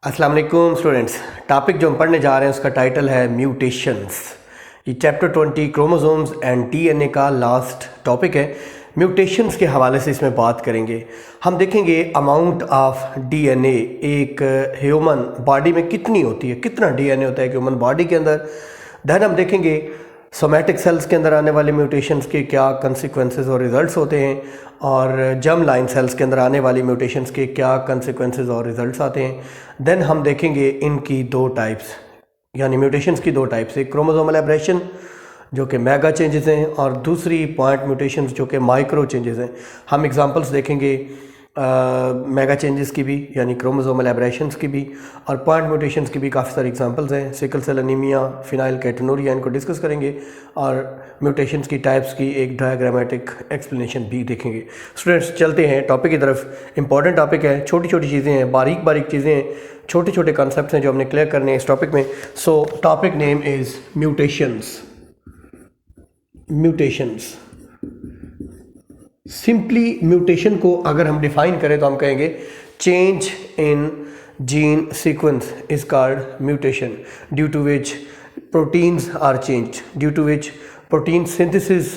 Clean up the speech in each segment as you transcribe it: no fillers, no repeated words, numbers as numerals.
अस्सलाम वालेकुम students. Topic जो हम पढ़ने जा रहे हैं उसका टाइटल है म्यूटेशंस। ये चैप्टर 20 क्रोमोसोम्स एंड डीएनए का लास्ट टॉपिक है। म्यूटेशंस के हवाले से इसमें बात करेंगे। हम देखेंगे अमाउंट ऑफ डीएनए एक ह्यूमन बॉडी में कितनी होती है, कितना डीएनए होता है ह्यूमन बॉडी के अंदर। देन हम देखेंगे सोमैटिक सेल्स के अंदर आने वाले म्यूटेशंस के क्या कंसिक्वेंसेस और रिजल्ट्स होते हैं, और जर्म लाइन सेल्स के अंदर आने वाली म्यूटेशंस के क्या कंसिक्वेंसेस और रिजल्ट्स आते हैं। देन हम देखेंगे इनकी दो टाइप्स, यानी म्यूटेशंस की दो टाइप्स, एक क्रोमोसोमल एब्रेशन जो कि मेगा चेंजेस हैं और दूसरी पॉइंट म्यूटेशंस जो कि माइक्रो चेंजेस हैं। हम एग्जांपल्स देखेंगे मेगा चेंजेस की भी, यानी क्रोमोसोमल एब्रेशंस की भी, और पॉइंट म्यूटेशंस की भी काफ़ी सारी एग्जांपल्स हैं। सिकल सेल एनीमिया, फिनाइल कैटनूरिया, इनको डिस्कस करेंगे और म्यूटेशंस की टाइप्स की एक डायग्रामेटिक एक्सप्लेनेशन भी देखेंगे। स्टूडेंट्स चलते हैं टॉपिक की तरफ। इंपॉर्टेंट टॉपिक है, छोटी छोटी चीज़ें हैं, बारीक बारीक चीज़ें हैं, छोटे छोटे कॉन्सेप्ट्स हैं जो हमने क्लियर करने हैं इस टॉपिक में। So topic name is mutations. Mutations simply mutation को अगर हम डिफाइन करें तो हम कहेंगे change in gene sequence is called mutation, due to which proteins are changed, due to which protein synthesis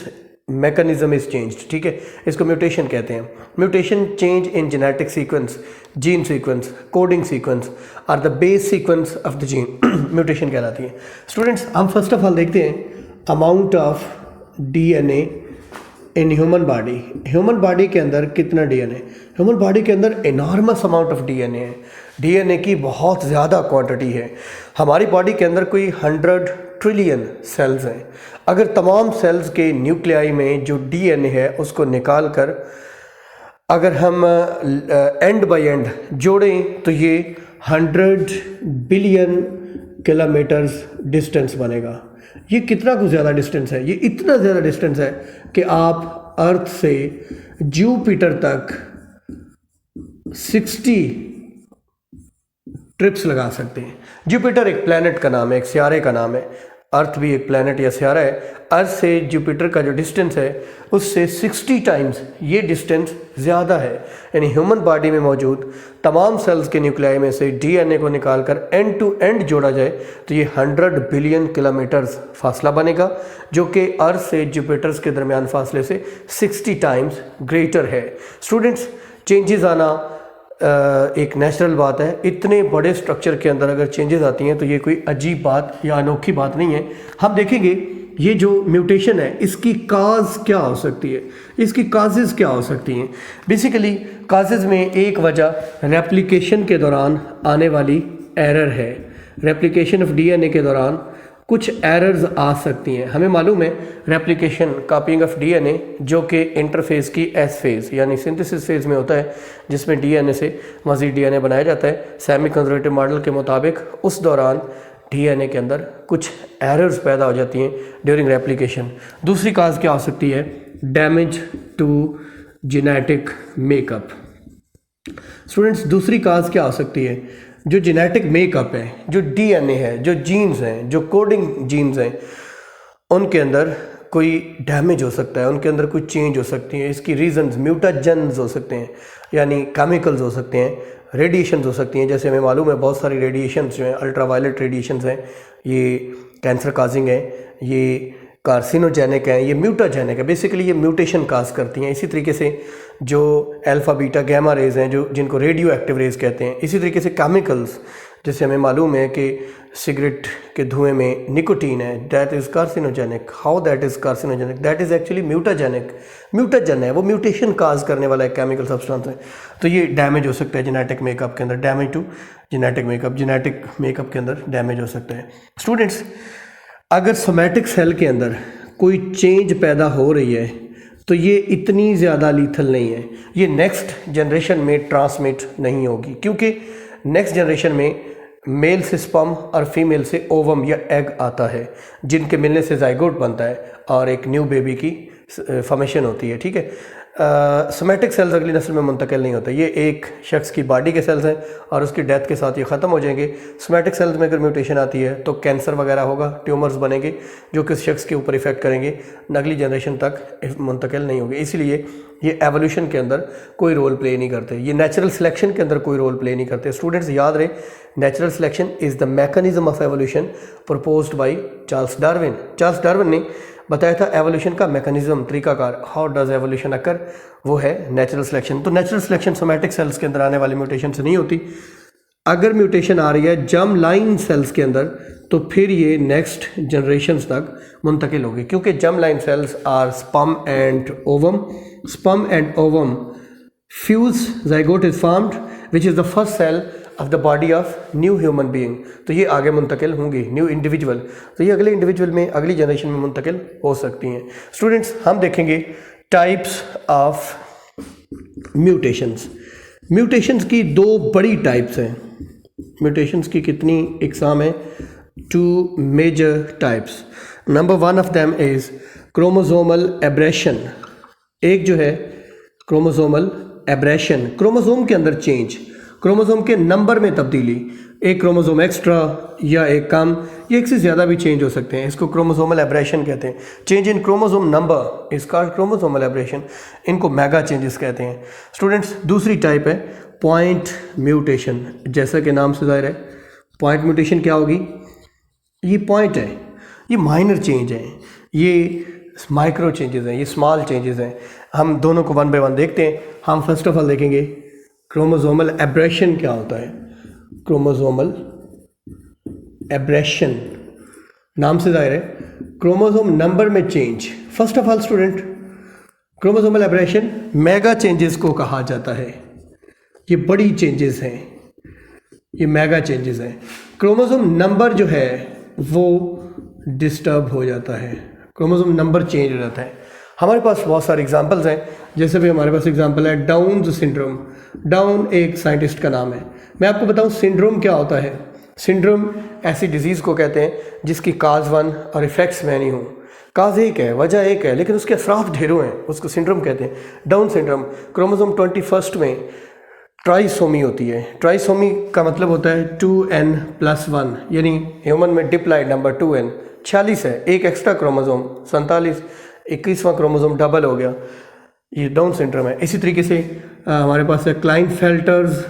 mechanism is changed. ठीक है, इसको म्यूटेशन कहते हैं। Mutation change in genetic sequence, gene sequence, coding sequence or the base sequence of the gene, mutation कहलाती है। Students हम first of all देखते हैं amount of DNA in human body. Human body के अंदर कितना डीएनए? ह्यूमन बॉडी के अंदर इनॉर्मस अमाउंट ऑफ डीएनए है। डीएनए की बहुत ज़्यादा क्वांटिटी है। हमारी बॉडी के अंदर कोई 100 ट्रिलियन सेल्स हैं। अगर तमाम सेल्स के न्यूक्लियाई में जो डीएनए है उसको निकाल कर अगर हम एंड बाय एंड जोड़ें तो ये 100 बिलियन किलोमीटर्स डिस्टेंस बनेगा। ये कितना कुछ ज़्यादा डिस्टेंस है, ये इतना ज़्यादा डिस्टेंस है कि आप अर्थ से जुपिटर तक 60 ट्रिप्स लगा सकते हैं। जुपिटर एक प्लैनेट का नाम है, एक सियारे का नाम है। अर्थ भी एक प्लैनेट या सियारा है। अर्थ से जुपिटर का जो डिस्टेंस है उससे 60 टाइम्स ये डिस्टेंस ज़्यादा है। यानी ह्यूमन बॉडी में मौजूद तमाम सेल्स के न्यूक्लियाई में से डीएनए को निकालकर एंड टू एंड जोड़ा जाए तो ये 100 बिलियन किलोमीटर्स फासला बनेगा, जो कि अर्थ से जुपिटर्स के दरमियान फासले से 60 टाइम्स ग्रेटर है। स्टूडेंट्स चेंजेस आना एक नेचुरल बात है। इतने बड़े स्ट्रक्चर के अंदर अगर चेंजेस आती हैं तो ये कोई अजीब बात या अनोखी बात नहीं है। हम देखेंगे ये जो म्यूटेशन है इसकी काज क्या हो सकती है, इसकी काजेज़ क्या हो सकती हैं। बेसिकली काजेज़ में एक वजह रेप्लिकेशन के दौरान आने वाली एरर है। रेप्लिकेशन ऑफ डीएनए के दौरान कुछ एरर्स आ सकती हैं। हमें मालूम है रेप्लिकेशन, कॉपिंग ऑफ डीएनए, जो कि इंटरफेस की एस फेज़ यानी सिंथेसिस फेज़ में होता है, जिसमें डीएनए से मज़ीद डीएनए बनाया जाता है सेमी कंजर्वेटिव मॉडल के मुताबिक। उस दौरान डीएनए के अंदर कुछ एरर्स पैदा हो जाती हैं ड्यूरिंग रेप्लिकेशन। दूसरी काज क्या हो सकती है? Damage to genetic makeup. Students दूसरी काज क्या हो सकती है? जो जेनेटिक मेकअप है, जो डीएनए है, जो जीन्स हैं, जो कोडिंग जीन्स हैं, उनके अंदर कोई डैमेज हो सकता है, उनके अंदर कोई चेंज हो सकती है। इसकी रीजंस म्यूटाजेंस हो सकते हैं, यानी केमिकल्स हो सकते हैं, रेडिएशंस हो सकती हैं। जैसे हमें मालूम है बहुत सारी रेडिएशंस जो हैं, अल्ट्रावायलेट रेडिएशंस हैं, ये कैंसर काजिंग है, ये कार्सिनोजेनिक है, ये म्यूटाजेनिक है। बेसिकली ये म्यूटेशन काज करती हैं। इसी तरीके से जो अल्फ़ा बीटा गैमा रेज हैं, जो जिनको रेडियो एक्टिव रेज कहते हैं। इसी तरीके से केमिकल्स, जैसे हमें मालूम है कि सिगरेट के धुएं में निकोटीन है, that is carcinogenic. How that is carcinogenic? That is actually mutagenic. Mutagen है, वो म्यूटेशन काज करने वाला एक केमिकल सब्सटेंस है। तो ये डैमेज हो सकता है जेनेटिक मेकअप के अंदर, damage to genetic makeup, genetic makeup के अंदर डैमेज हो सकता है। स्टूडेंट्स अगर सोमैटिक सेल के अंदर कोई चेंज पैदा हो रही है तो ये इतनी ज़्यादा लीथल नहीं है, ये नेक्स्ट जनरेशन में ट्रांसमिट नहीं होगी, क्योंकि नेक्स्ट जनरेशन में मेल से स्पर्म और फीमेल से ओवम या एग आता है, जिनके मिलने से जाइगोट बनता है और एक न्यू बेबी की फॉर्मेशन होती है। ठीक है, सोमैटिक सेल्स अगली नस्ल में मुंतकिल नहीं होते। ये एक शख्स की बॉडी के सेल्स हैं और उसकी डेथ के साथ ये ख़त्म हो जाएंगे। सोमैटिक सेल्स में अगर म्यूटेशन आती है तो कैंसर वगैरह होगा, ट्यूमर्स बनेंगे जो कि उस शख्स के ऊपर इफेक्ट करेंगे, अगली जनरेशन तक मुंतकिल नहीं होंगे। इसलिए ये एवोल्यूशन के अंदर कोई रोल प्ले नहीं करते, ये नेचुरल सिलेक्शन के अंदर कोई रोल प्ले नहीं करते। स्टूडेंट्स याद रहे, natural selection is the mechanism of evolution proposed by Charles Darwin. Charles Darwin ने बताया था एवोल्यूशन का मैकेनिज्म, तरीकाकार, हाउ डज एवोल्यूशन अकर, वो है नेचुरल सिलेक्शन। तो नेचुरल सिलेक्शन सोमैटिक सेल्स के अंदर आने वाली म्यूटेशन से नहीं होती। अगर म्यूटेशन आ रही है जर्म लाइन सेल्स के अंदर तो फिर ये नेक्स्ट जनरेशन्स तक मुंतकिल होगी, क्योंकि germ line cells are sperm and ovum. Sperm and ovum fuse, zygote is formed which is the first cell of the body of new human being. तो ये आगे मुंतकिल होंगी, न्यू इंडिविजुअल, तो ये अगले इंडिविजुअल में, अगली जनरेशन में मुंतकिल हो सकती हैं। स्टूडेंट्स हम देखेंगे टाइप्स ऑफ म्यूटेशंस। म्यूटेशंस की दो बड़ी टाइप्स हैं। म्यूटेशंस की कितनी इकसाम है? 2 major types. Number 1 of them is chromosomal aberration. एक जो है क्रोमोसोमल एब्रेशन, क्रोमोसोम के अंदर चेंज, क्रोमोसोम के नंबर में तब्दीली, एक क्रोमोसोम एक्स्ट्रा या एक कम, ये एक से ज़्यादा भी चेंज हो सकते हैं, इसको क्रोमोसोमल एब्रेशन कहते हैं। चेंज इन क्रोमोसोम नंबर इसका क्रोमोसोमल एब्रेशन, इनको मेगा चेंजेस कहते हैं। स्टूडेंट्स दूसरी टाइप है पॉइंट म्यूटेशन। जैसा कि नाम से ज़ाहिर है, पॉइंट म्यूटेशन क्या होगी? ये पॉइंट है, ये माइनर चेंज है, ये माइक्रो चेंजेस हैं, ये स्मॉल चेंजेस हैं। हम दोनों को 1 बाय 1 देखते हैं। हम फर्स्ट ऑफ ऑल देखेंगे क्रोमोसोमल एब्रेशन क्या होता है। क्रोमोसोमल एब्रेशन नाम से जाहिर है, क्रोमोसोम नंबर में change. First of all student, chromosomal aberration mega changes को कहा जाता है। ये बड़ी चेंजेस हैं, ये मेगा चेंजेस हैं। क्रोमोसोम नंबर जो है वो डिस्टर्ब हो जाता है, क्रोमोसोम नंबर चेंज हो जाता है। हमारे पास बहुत सारे एग्जांपल्स हैं, जैसे भी हमारे पास एग्जांपल है डाउन सिंड्रोम। डाउन एक साइंटिस्ट का नाम है। मैं आपको बताऊं सिंड्रोम क्या होता है। सिंड्रोम ऐसी डिजीज़ को कहते हैं जिसकी काज 1 और इफ़ेक्ट्स में नहीं हो। काज एक है, वजह एक है, लेकिन उसके असराफ ढेरों हैं, उसको सिंड्रोम कहते हैं। डाउन सिंड्रोम, क्रोमोसोम 21 में ट्राइसोमी होती है। ट्राइसोमी का मतलब होता है 2n+1, यानी ह्यूमन में डिप्लॉइड नंबर 2n 46 है, एक एक्स्ट्रा क्रोमोसोम 47, 21वां क्रोमोसोम डबल हो गया, ये डाउन सिंड्रोम है। इसी तरीके से हमारे पास है Klinefelter's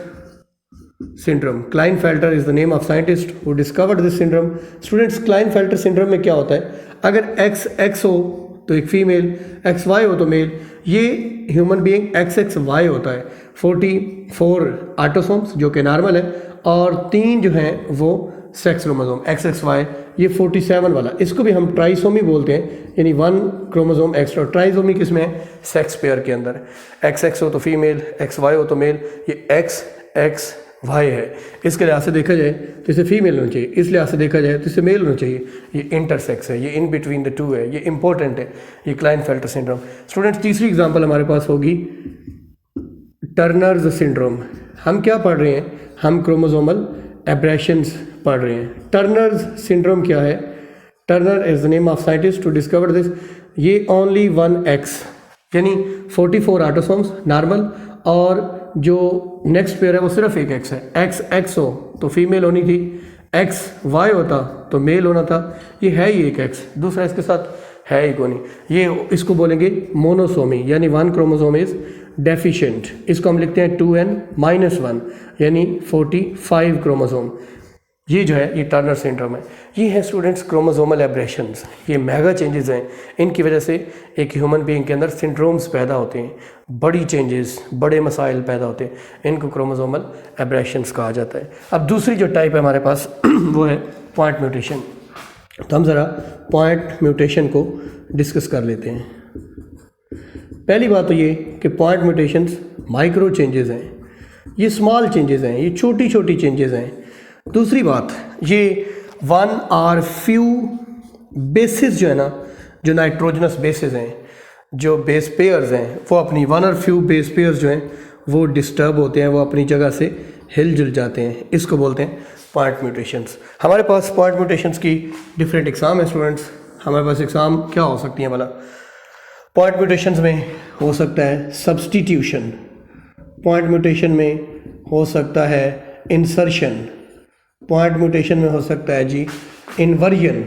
syndrome. Klinefelter is the name of scientist who discovered this syndrome. Students Klinefelter syndrome में क्या होता है? अगर XX हो तो एक फीमेल, XY हो तो मेल। ये ह्यूमन बीइंग XXY होता है। 44 ऑटोसोम्स जो कि नॉर्मल है और 3 जो हैं वो सेक्स क्रोमोसोम XXY, ये 47 वाला, इसको भी हम ट्राइसोमी बोलते हैं, यानी 1 क्रोमोसोम एक्स्ट्रा। ट्राइसोमी किसमें है? सेक्स पेयर के अंदर। XX हो तो फीमेल, XY हो तो मेल, ये XXY है। इसके लिहाज से देखा जाए तो इसे फीमेल होना चाहिए, इस लिहाज से देखा जाए तो इसे मेल होना चाहिए। ये इंटरसेक्स है, ये इन बिटवीन द टू है, ये इंपॉर्टेंट है, ये क्लाइनफेल्टर सिंड्रोम। स्टूडेंट्स तीसरी एग्जांपल हमारे पास होगी टर्नर्स सिंड्रोम। हम क्या पढ़ रहे हैं? हम क्रोमोसोमल एब्रेशंस पढ़ रहे हैं। टर्नर्स सिंड्रोम क्या है? Turner is the name of scientist to discover this. ये ओनली 1X, यानी 44 ऑटोसोम्स नॉर्मल, और जो नेक्स्ट पेयर है वो सिर्फ एक X है। XX हो तो फीमेल होनी थी, XY होता तो मेल होना था। ये है ही एक X, दूसरा इसके साथ है ही कोई नहीं। ये इसको बोलेंगे मोनोसोमी, यानी 1 क्रोमोसोम इज डेफिशिएंट। इसको हम लिखते हैं 2n-1, यानी 45 क्रोमोसोम। ये जो है ये टर्नर सिंड्रोम है। ये है स्टूडेंट्स क्रोमोसोमल एब्रेशंस, ये मेगा चेंजेस हैं। इनकी वजह से एक ह्यूमन बीइंग के अंदर सिंड्रोम्स पैदा होते हैं, बड़ी चेंजेस, बड़े मसाइल पैदा होते हैं, इनको क्रोमोसोमल एब्रेशंस कहा जाता है। अब दूसरी जो टाइप है हमारे पास वो है पॉइंट म्यूटेशन। तो हम ज़रा पॉइंट म्यूटेशन को डिस्कस कर लेते हैं। पहली बात तो ये कि पॉइंट म्यूटेशंस माइक्रो चेंजेस हैं, ये स्मॉल चेंजेस हैं, ये छोटी छोटी चेंजेस हैं। दूसरी बात, ये 1 और फ्यू बेसिस जो है ना, जो नाइट्रोजनस बेसिस हैं, जो बेस पेयर्स हैं, वो अपनी 1 और फ्यू बेस पेयर्स जो हैं वो डिस्टर्ब होते हैं, वो अपनी जगह से हिल जुल जाते हैं। इसको बोलते हैं पॉइंट म्यूटेशंस। हमारे पास पॉइंट म्यूटेशंस की डिफरेंट एग्जाम है स्टूडेंट्स। हमारे पास एग्जाम क्या हो सकती हैं भला? पॉइंट म्यूटेशंस में हो सकता है सब्स्टिट्यूशन, पॉइंट म्यूटेशन में हो सकता है इंसर्शन, पॉइंट म्यूटेशन में हो सकता है जी इन्वर्जन,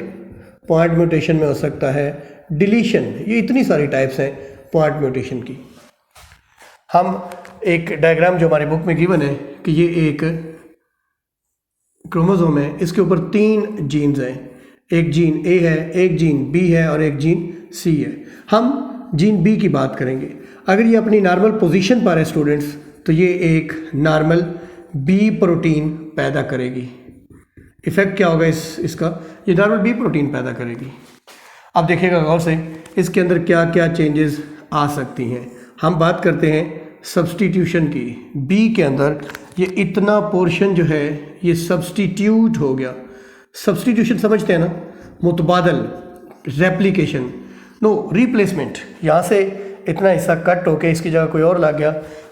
पॉइंट म्यूटेशन में हो सकता है डिलीशन। ये इतनी सारी टाइप्स हैं पॉइंट म्यूटेशन की। हम एक डायग्राम जो हमारी बुक में गिवन है कि ये एक क्रोमोसोम है, इसके ऊपर 3 जीन्स हैं, एक जीन ए है, एक जीन बी है और एक जीन सी है। हम जीन बी की बात करेंगे। अगर ये अपनी नॉर्मल पोजीशन पर है स्टूडेंट्स, तो ये एक नॉर्मल बी प्रोटीन पैदा करेगी। इफेक्ट क्या होगा इसका, ये नॉर्मल बी प्रोटीन पैदा करेगी। अब देखिएगा गौर से, इसके अंदर क्या क्या चेंजेस आ सकती हैं। हम बात करते हैं सब्स्टिट्यूशन की। बी के अंदर ये इतना पोर्शन जो है ये सब्स्टिट्यूट हो गया। सब्स्टिट्यूशन समझते हैं ना, मुतबादल, रेप्लिकेशन, नो रिप्लेसमेंट। यहाँ से इतना हिस्सा कट होके इसकी जगह कोई और लग गया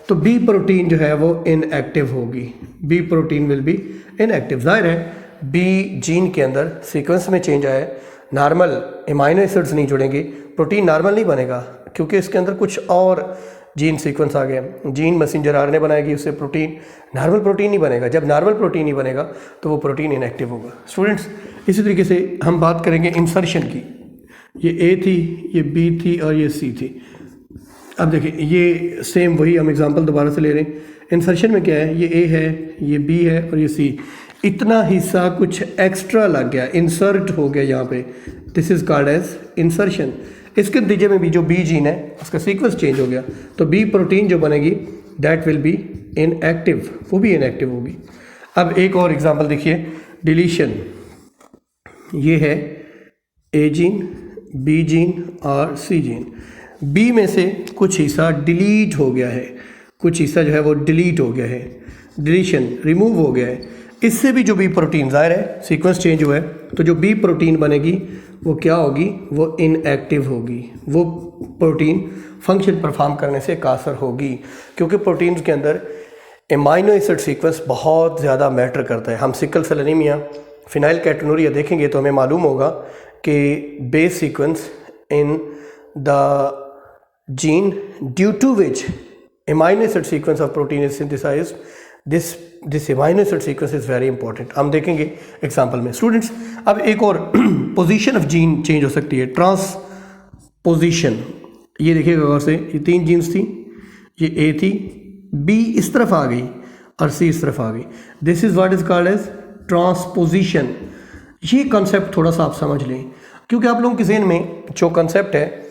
तो बी प्रोटीन जो है वो इनएक्टिव होगी। B protein will be inactive. जाहिर है बी जीन के अंदर सीक्वेंस में चेंज आया, नॉर्मल एमाइनो एसिड्स नहीं जुड़ेंगे, प्रोटीन नॉर्मल नहीं बनेगा क्योंकि इसके अंदर कुछ और जीन सीक्वेंस आ गया। जीन मैसेंजर आरएनए बनाएगी, उससे प्रोटीन, नॉर्मल प्रोटीन नहीं बनेगा। जब नॉर्मल प्रोटीन नहीं बनेगा तो वो प्रोटीन इनएक्टिव होगा। स्टूडेंट्स, इसी तरीके से हम बात करेंगे इंसर्शन की। ये ए थी, ये बी थी और ये सी थी। अब देखिए ये सेम वही हम एग्जांपल दोबारा से ले रहे हैं। इंसर्शन में क्या है, ये ए है, ये बी है और ये सी। इतना हिस्सा कुछ एक्स्ट्रा लग गया, इंसर्ट हो गया यहाँ पे, this is called as insertion. इसके नतीजे में भी जो बी जीन है उसका सीक्वेंस चेंज हो गया, तो बी प्रोटीन जो बनेगी दैट विल बी इनएक्टिव, वो भी इनएक्टिव होगी। अब एक और एग्जांपल देखिए, डिलीशन। ये है ए जीन, बी जीन और सी जीन। बी में से कुछ हिस्सा डिलीट हो गया है, कुछ हिस्सा जो है वो डिलीट हो गया है, डिलीशन, रिमूव हो गया है। इससे भी जो बी प्रोटीन, ज़ाहिर है सीक्वेंस चेंज हुआ है, तो जो बी प्रोटीन बनेगी वो क्या होगी, वो इनएक्टिव होगी। वो प्रोटीन फंक्शन परफॉर्म करने से कासर होगी, क्योंकि प्रोटीन्स के अंदर एमाइनो एसिड सीक्वेंस बहुत ज़्यादा मैटर करता है। हम सिकल सेल एनीमिया, फिनाइलकेटोनुरिया देखेंगे तो हमें मालूम होगा कि base sequence in the gene due to which amino acid sequence of protein is synthesized, this amino acid sequence is very important। हम देखेंगे एग्जाम्पल में। स्टूडेंट्स, अब एक और पोजीशन ऑफ जीन चेंज हो सकती है, ट्रांसपोजिशन। ये देखिएगा गौर से, ये 3 जीन्स थी, ये ए थी, बी इस तरफ आ गई और सी इस तरफ आ गई। This is what is called as transposition. ये कॉन्सेप्ट थोड़ा सा आप समझ लें, क्योंकि आप लोगों के ज़हन में जो कॉन्सेप्ट है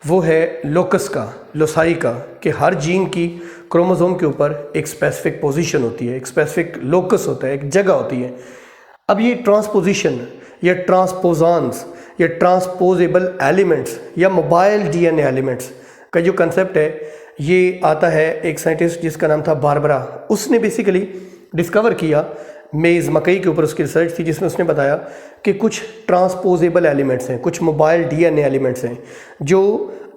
वो है लोकस का, लोसाई का, कि हर जीन की क्रोमोसोम के ऊपर एक स्पेसिफिक पोजीशन होती है, एक स्पेसिफिक लोकस होता है, एक जगह होती है। अब ये ट्रांसपोजिशन या ट्रांसपोजॉन्स या ट्रांसपोजेबल एलिमेंट्स या मोबाइल डीएनए एलिमेंट्स का जो कंसेप्ट है, ये आता है एक साइंटिस्ट जिसका नाम था बारबरा। उसने बेसिकली डिस्कवर किया, मेज़ मकई के ऊपर उसकी रिसर्च थी, जिसमें उसने बताया कि कुछ ट्रांसपोजेबल एलिमेंट्स हैं, कुछ मोबाइल डीएनए एलिमेंट्स हैं जो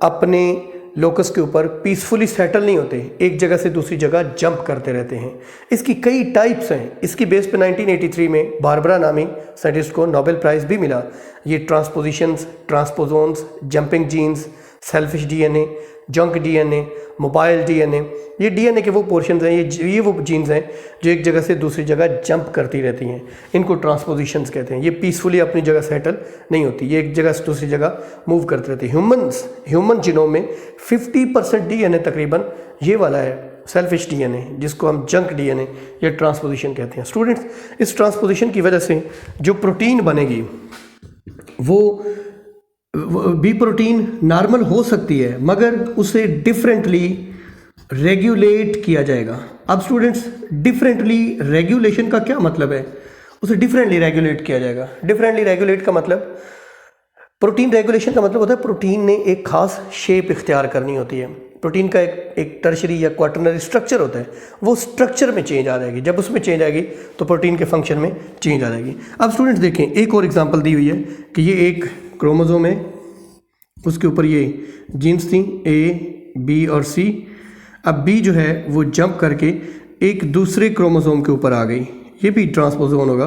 अपने लोकस के ऊपर पीसफुली सेटल नहीं होते, एक जगह से दूसरी जगह जंप करते रहते हैं। इसकी कई टाइप्स हैं। इसकी बेस पे 1983 में बारबरा नामी साइंटिस्ट को नोबेल प्राइज़ भी मिला। ये transpositions, transposons, jumping genes, selfish DNA, junk DNA, mobile DNA, ये डीएनए के वो पोर्शंस हैं, ये वो जीन्स हैं जो एक जगह से दूसरी जगह जंप करती रहती हैं। इनको ट्रांसपोजिशंस कहते हैं। ये पीसफुली अपनी जगह सेटल नहीं होती, ये एक जगह से दूसरी जगह मूव करती रहती है। ह्यूमन जीनोम में 50% डीएनए तकरीबन ये वाला है, सेल्फिश डीएनए, जिसको हम जंक डीएनए या ट्रांसपोजिशन कहते हैं। स्टूडेंट्स, इस ट्रांसपोजिशन की वजह से जो प्रोटीन बनेगी वो बी प्रोटीन नॉर्मल हो सकती है, मगर उसे डिफरेंटली रेगुलेट किया जाएगा। अब स्टूडेंट्स, डिफरेंटली रेगुलेशन का क्या मतलब है? उसे डिफरेंटली रेगुलेट किया जाएगा। डिफरेंटली रेगुलेट का मतलब, प्रोटीन रेगुलेशन का मतलब होता है प्रोटीन ने एक खास शेप इख्तियार करनी होती है। प्रोटीन का एक टर्शरी या क्वाटरनरी स्ट्रक्चर होता है, वो स्ट्रक्चर में चेंज आ जाएगी। जब उसमें चेंज आएगी तो प्रोटीन के फंक्शन में चेंज आ जाएगी। अब स्टूडेंट्स देखें, एक और एग्जांपल दी हुई है कि ये एक क्रोमोसोम है, उसके ऊपर ये जीन्स थी ए, बी और सी। अब बी जो है वो जंप करके एक दूसरे क्रोमोसोम के ऊपर आ गई, ये भी ट्रांसपोजोन होगा।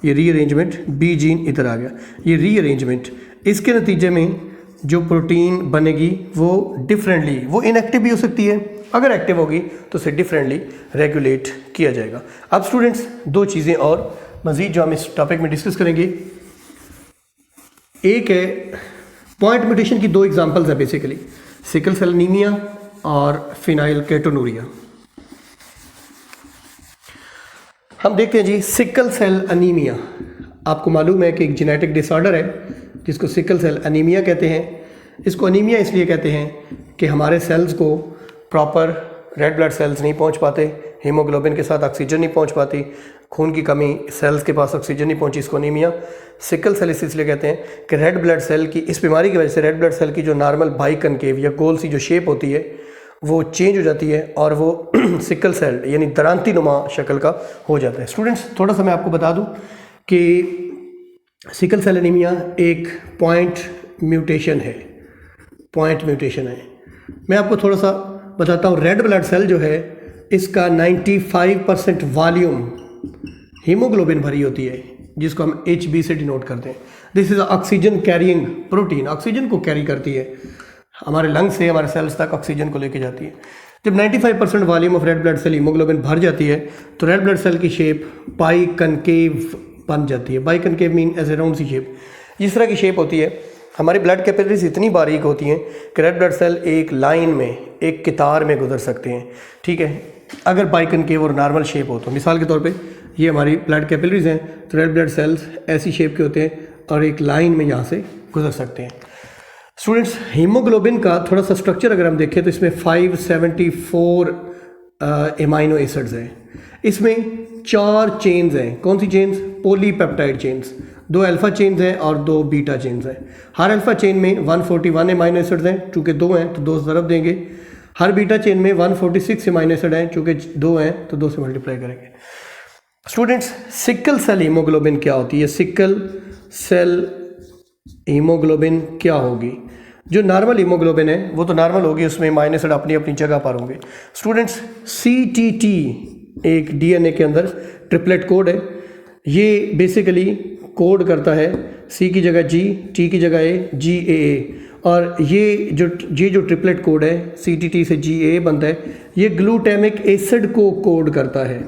ये रीअरेंजमेंट, बी जीन इधर आ गया, ये रीअरेंजमेंट। इसके नतीजे में जो प्रोटीन बनेगी वो डिफरेंटली, वो इनएक्टिव भी हो सकती है, अगर एक्टिव होगी तो उसे डिफरेंटली रेगुलेट किया जाएगा। अब स्टूडेंट्स दो चीज़ें और मज़ीद जो हम इस टॉपिक में डिस्कस करेंगे, एक है पॉइंट म्यूटेशन की दो एग्जांपल्स है बेसिकली, सिकल सेल एनीमिया और फिनाइल केटोनूरिया। हम देखते हैं जी सिकल सेल एनीमिया। आपको मालूम है कि एक जेनेटिक डिसऑर्डर है जिसको सिकल सेल एनीमिया कहते हैं। इसको एनीमिया इसलिए कहते हैं कि हमारे सेल्स को प्रॉपर रेड ब्लड सेल्स नहीं पहुंच पाते, हीमोग्लोबिन के साथ ऑक्सीजन नहीं पहुंच पाती, खून की कमी, सेल्स के पास ऑक्सीजन नहीं पहुंची, इसको एनीमिया सिकल सेल इसलिए कहते हैं कि रेड ब्लड सेल की, इस बीमारी की वजह से रेड ब्लड सेल की जो नॉर्मल बाइकनकेव या गोल सी जो शेप होती है वो चेंज हो जाती है और वो सिकल सेल यानी दरांती नुमा शक्ल का हो जाता है। स्टूडेंट्स थोड़ा सा मैं आपको बता दूं कि सिकल सेल एनीमिया एक पॉइंट म्यूटेशन है, पॉइंट म्यूटेशन है। मैं आपको थोड़ा सा बताता हूँ। रेड ब्लड सेल जो है इसका 95% वॉल्यूम हीमोग्लोबिन भरी होती है जिसको हम HB से डिनोट करते हैं। This is oxygen carrying protein, oxygen को कैरी करती है, हमारे लंग से हमारे सेल्स तक ऑक्सीजन को लेके जाती है। जब 95% volume of red blood cell haemoglobin भर जाती है तो रेड ब्लड सेल की शेप बाइकनकेव बन जाती है। Biconcave mean as a round C shape. जिस तरह की शेप होती है, हमारी ब्लड कैपिलरीज इतनी बारीक होती हैं कि रेड ब्लड सेल एक लाइन में, एक कितार में गुजर सकते हैं, ठीक है, अगर बाइकनकेव और नॉर्मल शेप हो तो। मिसाल के तौर पे ये हमारी ब्लड कैपिलरीज हैं तो रेड ब्लड सेल्स ऐसी शेप के होते हैं और एक लाइन में यहाँ से गुजर सकते हैं। स्टूडेंट्स हीमोग्लोबिन का थोड़ा सा स्ट्रक्चर अगर हम देखें तो इसमें 574 एमाइनो एसिड्स हैं। इसमें 4 चेन्स हैं। कौन सी chains? Polypeptide chains. 2 alpha chains हैं और 2 बीटा चेन्स हैं। हर अल्फा चेन में 141 एमाइनो एसिड्स हैं, चूँकि 2 हैं तो 2 से ज़रब देंगे। हर बीटा चेन में 146 एमाइनो एसिड हैं, चूँकि 2 हैं तो 2 से मल्टीप्लाई करेंगे। स्टूडेंट्स सिकल सेल हीमोग्लोबिन क्या होती है? सिकल सेल हीमोग्लोबिन क्या होगी? जो नॉर्मल हीमोग्लोबिन है वो तो नॉर्मल होगी, उसमें एमाइनो एसिड अपनी अपनी जगह पर होंगे। स्टूडेंट्स CTT एक DNA के अंदर ट्रिपलेट कोड है। ये बेसिकली कोड करता है C की जगह G, T की जगह A, GAA। और ये जो ट्रिपलेट कोड है CTT से GAA बनता है, ये ग्लूटामिक एसिड को कोड करता है।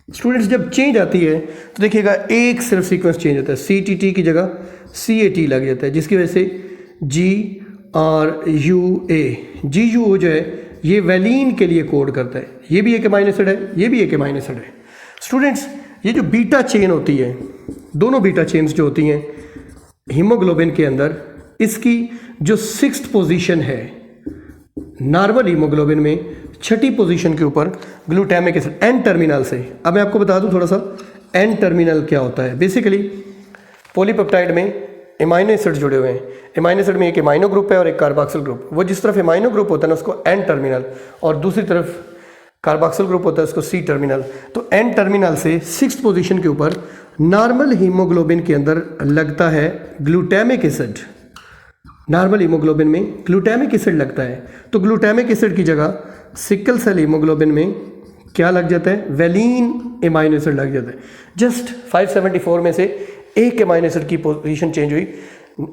स्टूडेंट्स जब चेंज आती है तो देखिएगा एक सिर्फ सीक्वेंस चेंज होता है, CTT की जगह CAT लग जाता है, जिसकी वजह से G और UA, GUO जो है ये वैलीन के लिए कोड करता है। ये भी एक एमाइनो एसिड है, ये भी एक एमाइनो एसिड है। स्टूडेंट्स ये जो बीटा चेन होती है, दोनों बीटा चेन्स जो होती हैं हीमोग्लोबिन के अंदर, इसकी जो 6th पोजीशन है नॉर्मल हीमोग्लोबिन में, 6ठी पोजीशन के ऊपर ग्लूटामिक एसिड एन टर्मिनल से। अब मैं आपको बता दूं थोड़ा सा एन टर्मिनल क्या होता है। बेसिकली पॉलीपेप्टाइड में एमाइनो एसिड जुड़े हुए हैं। एमाइनो एसिड में एक एमाइनो ग्रुप है और एक कार्बोक्सिल ग्रुप। वो जिस तरफ एमाइनो ग्रुप होता है ना उसको एन टर्मिनल, और दूसरी तरफ कार्बोक्सिल ग्रुप होता है उसको C टर्मिनल। तो एन टर्मिनल से 6th पोजीशन के ऊपर नॉर्मल हीमोग्लोबिन के अंदर लगता है ग्लूटामिक एसिड। नॉर्मल हीमोग्लोबिन में ग्लूटामिक एसिड लगता है, तो ग्लूटामिक एसिड की जगह सिकल सेल हीमोग्लोबिन में क्या लग जाता है? वैलीन एमाइनो एसिड लग जाता है। जस्ट 574 में से एक एमाइनो एसिड की पोजीशन चेंज हुई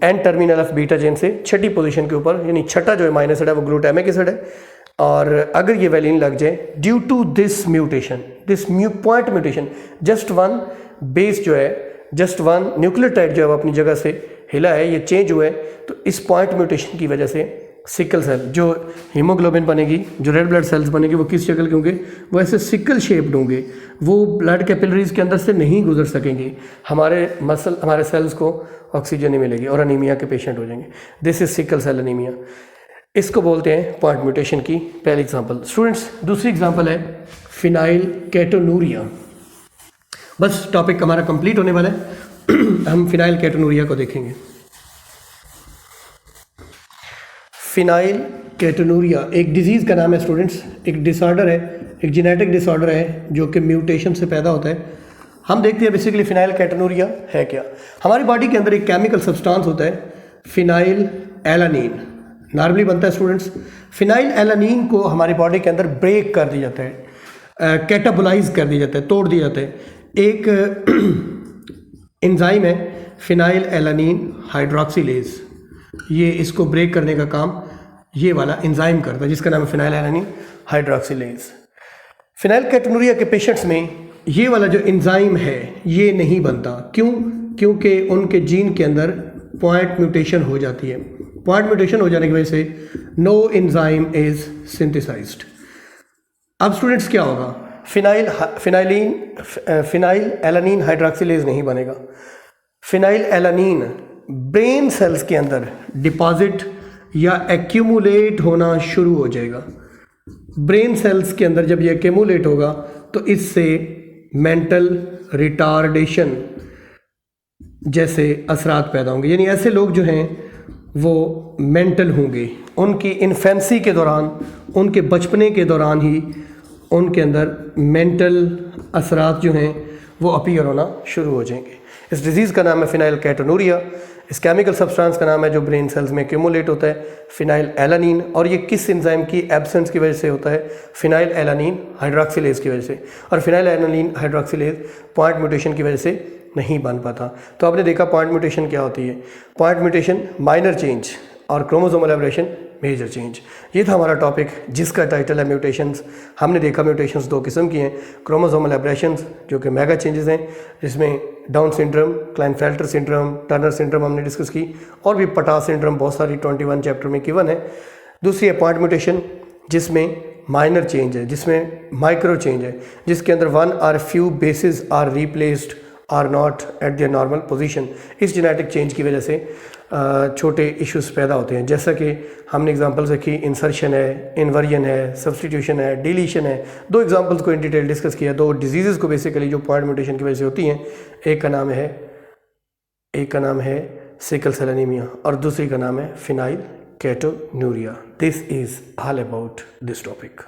N terminal of beta chain से 6ठी पोजीशन के ऊपर, यानी 6ठा जो एमाइनो एसिड है वो ग्लूटामिक एसिड है। और अगर ये वैलीन लग जाए due to this mutation, this point mutation, just one base जो है, जस्ट वन न्यूक्लियोटाइड जो है वो अपनी जगह से हिला है, ये चेंज हुआ है, तो इस पॉइंट म्यूटेशन की वजह से सिकल सेल जो हीमोग्लोबिन बनेगी, जो रेड ब्लड सेल्स बनेगी, वो किस शक्ल के होंगे? वो ऐसे सिकल शेप्ड होंगे। वो ब्लड कैपिलरीज के अंदर से नहीं गुजर सकेंगे, हमारे मसल, हमारे सेल्स को ऑक्सीजन नहीं मिलेगी और अनीमिया के पेशेंट हो जाएंगे। This is sickle cell anaemia. इसको बोलते हैं पॉइंट म्यूटेशन की पहली एग्जांपल। स्टूडेंट्स दूसरी एग्जांपल है फिनाइल केटोनूरिया। बस टॉपिक हमारा कंप्लीट होने वाला है, हम फिनाइल केटोनूरिया को देखेंगे। फिनाइल केटोनूरिया एक डिजीज़ का नाम है स्टूडेंट्स, एक डिसऑर्डर है, एक जेनेटिक डिसऑर्डर है जो कि म्यूटेशन से पैदा होता है। हम देखते हैं बेसिकली फिनाइल केटोनूरिया है क्या। हमारी बॉडी के अंदर एक केमिकल सब्सटेंस होता है फिनाइल एलानीन, नॉर्मली बनता है स्टूडेंट्स। फिनाइल एलानीन को हमारी बॉडी के अंदर ब्रेक कर दिया जाता है, कैटाबोलाइज कर दिया जाता है, तोड़ दिया जाता है। एक एंजाइम है फिनाइल एलानीन हाइड्रोक्सिलेज, ये इसको ब्रेक करने का काम ये वाला एंजाइम करता है जिसका नाम है फिनाइलएलानिन हाइड्रोक्सिलेज। फिनाइलकेटोनुरिया के पेशेंट्स में ये वाला जो एंजाइम है ये नहीं बनता। क्यों? क्योंकि उनके जीन के अंदर पॉइंट म्यूटेशन हो जाती है। पॉइंट म्यूटेशन हो जाने की वजह से नो एंजाइम इज सिंथेसाइज्ड। अब स्टूडेंट्स क्या होगा? फिनाइलएलानिन हाइड्रोक्सिलेज नहीं बनेगा। फिनाइलएलानिन ब्रेन सेल्स के अंदर डिपॉजिट या एक्यूमुलेट होना शुरू हो जाएगा। ब्रेन सेल्स के अंदर जब ये एक्यूमुलेट होगा तो इससे मेंटल रिटार्डेशन जैसे असरात पैदा होंगे। यानी ऐसे लोग जो हैं वो मेंटल होंगे। उनकी इन्फेंसी के दौरान, उनके बचपने के दौरान ही उनके अंदर मेंटल असरात जो हैं वो अपीयर होना शुरू हो जाएंगे। इस डिज़ीज़ का नाम है फिनाइलकेटोनुरिया। इस केमिकल सब्सटेंस का नाम है जो ब्रेन सेल्स में एक्यूमुलेट होता है, फिनाइलएलानिन। और ये किस एंजाइम की एब्सेंस की वजह से होता है? फिनाइलएलानिन हाइड्रोक्सिलेज की वजह से। और फिनाइलएलानिन हाइड्रोक्सिलेज पॉइंट म्यूटेशन की वजह से नहीं बन पाता। तो आपने देखा पॉइंट म्यूटेशन क्या होती है। पॉइंट म्यूटेशन माइनर चेंज और क्रोमोसोमल एबरेशन मेजर चेंज। ये था हमारा टॉपिक जिसका टाइटल है म्यूटेशंस। हमने देखा म्यूटेशंस दो किस्म की हैं, क्रोमोसोमल एबरेशंस जो कि मेगा चेंजेस हैं, जिसमें down syndrome, Klinefelter syndrome, Turner syndrome हमने डिस्कस की, और भी पटा सिंड्रोम बहुत सारी 21 चैप्टर में गिवन है। दूसरी है पॉइंट म्यूटेशन जिसमें माइनर चेंज है, जिसमें माइक्रो चेंज है, जिसके अंदर one or few bases are replaced or not at their normal position. इस जेनेटिक चेंज की वजह से छोटे इश्यूज पैदा होते हैं, जैसा कि हमने एग्जांपल्स रखी, इंसर्शन है, इन्वर्जन है, सब्सटीट्यूशन है, डिलीशन है। दो एग्जांपल्स को इन डिटेल डिस्कस किया, दो डिजीज़ को बेसिकली जो पॉइंट म्यूटेशन की वजह से होती हैं। एक का नाम है सिकल सेल एनीमिया और दूसरी का नाम है phenylketonuria. This is all about this topic.